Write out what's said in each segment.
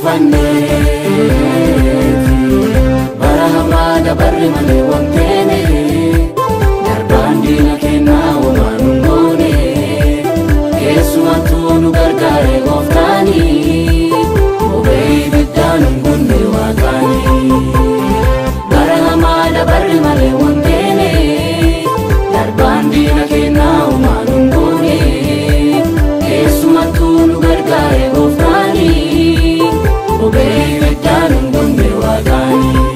taasifanneeti bara hamaa dabarre malee wanteene darbaan diina kennaa waan hundoone keessumattuu nu gargaare gooftaanii obee ibiddaan hin gunne waaqaanii bara hamaa dabarre malee wanteene darbaan diina kennaa waan hundoone keessumattuu nu gargaare gooftaanii obee ibiddaan hin gunne waaqaanii.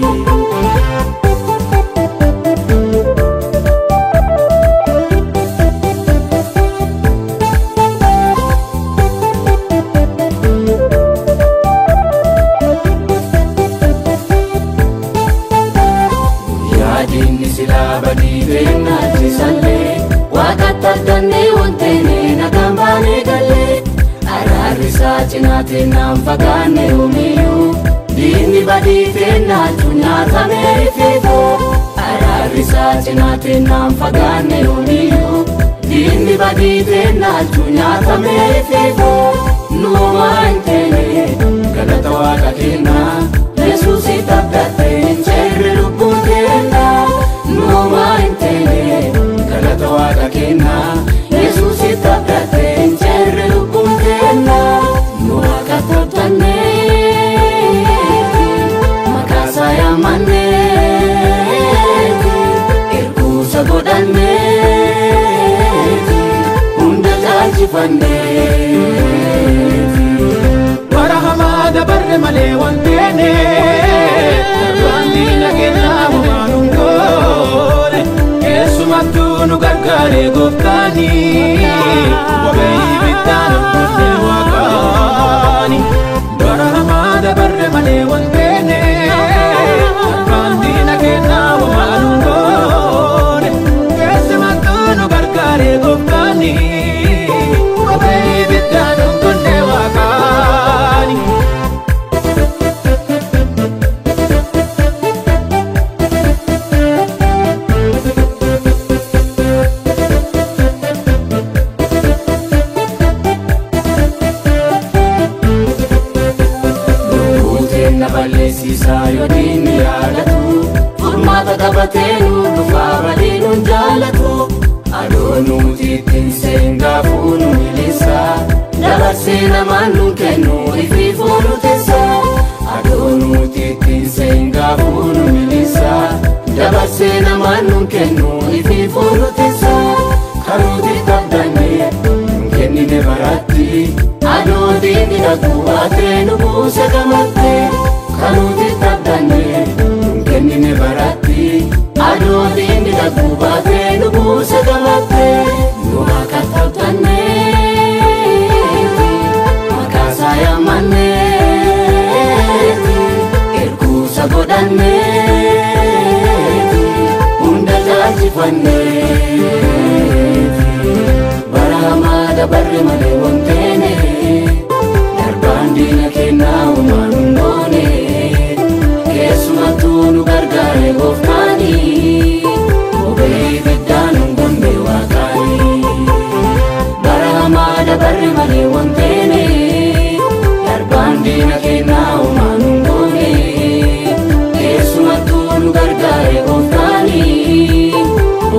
Yaadinni silaa badii beeknaatti sallee waaqatti argannee wanteene nagaan baanee gallee araarri isaa cinaatiin naan fagaanne uumiyyuu diinni badii beeknaatti nyaatamee ifeefoo araarri isaa cinaatiin naan fagaanne uumiyyuu diinni badii beeknaatti nyaatamee ifeefoo nuumaa hin teene galata waaqa kennaa Yesuusitti abdattee hin jirre lubbuun kennaa nuumaa hin teene galata waaqa kennaa Yesuusitti abdattee hin jirre lubbuun kennaa nu waaqatti abdanneeti maqaa isaa yaammanneeti erguusa godhanneeti hunda caalchifanneeti bara hamaa dabarre malee wanteene darbaan diina kennaa waan hundoone keessumattuu nu gargaare gooftaanii obee ibiddaan hin gunne waaqaanii bara hamaa dabarre malee wanteene darbaan diina kennaa waan hundoone keessumattuu nu gargaare gooftaanii obee ibiddaan hin gunne waaqaanii. Balleessisaa yoo diinni yaadatu furmaata qabatee nu dhufaa badii nun jaalatu adoo nuti ittiin seengaafuu nu milisaa dabarsee namaan nun kennu ifiifuu nu teessaa adoo nuti ittiin seengaafuu nu milisaa dabarsee namaan nun kennu ifiifuu nu teessaa kanuuti qabdannee nun kennine baratti adoo diinni dhaquu baatee nu buuse gamattee kanuuti qabdannee nun kennine baratti adoo diinni dhaquu baatee nu buuse gamattee nu waaqatti abdanneeti maqaa isaa yaammanneeti erguusa godhanneeti hunda caalchifanneeti bara hamaa dabarre malee wanteene darbaan diina kennaa waan hundoone keessumattuu nu gargaare gooftaanii obee ibiddaan hin gunne waaqaanii bara hamaa dabarre malee wanteene darbaan diina kennaa waan hundoone keessumattuu nu gargaare gooftaanii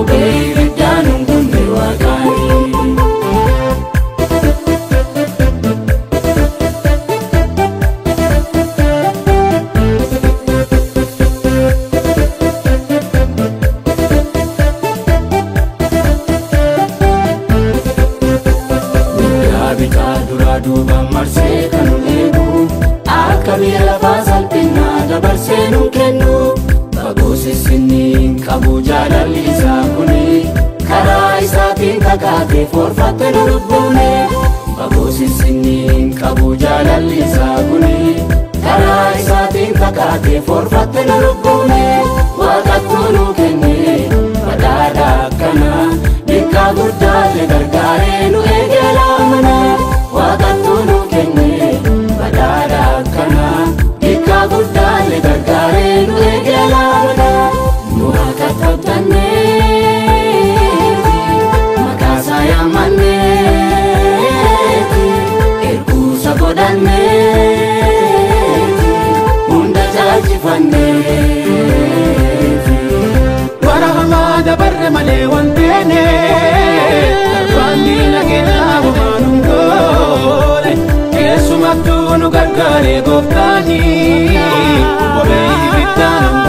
obee ibiddaan hin gunne waaqaanii. Duuba marsee kan nu eegu akka biyya lafaa salphinaa dabarsee nu kennu fagoo sissinniin qabu jaalalli isaa kuni karaa isaatiin kakaatee forfatte nu lubbuune fagoo sissinniin qabu jaalalli isaa kuni karaa isaatiin kakaatee forfatte nu lubbuune waaqattuu nu kenne badhaadha akkana dhiqqaa guddaalle gargaaree nu eegee laamana waaqattuu nu kenne badhaadha akkana dhiqqaa guddaalle gargaaree nu eegee laamana nu waaqatti abdanneeti maqaa isaa yaammanneeti erguusa godhanneeti gargaare gooftaani. Bobeeyyi biddaan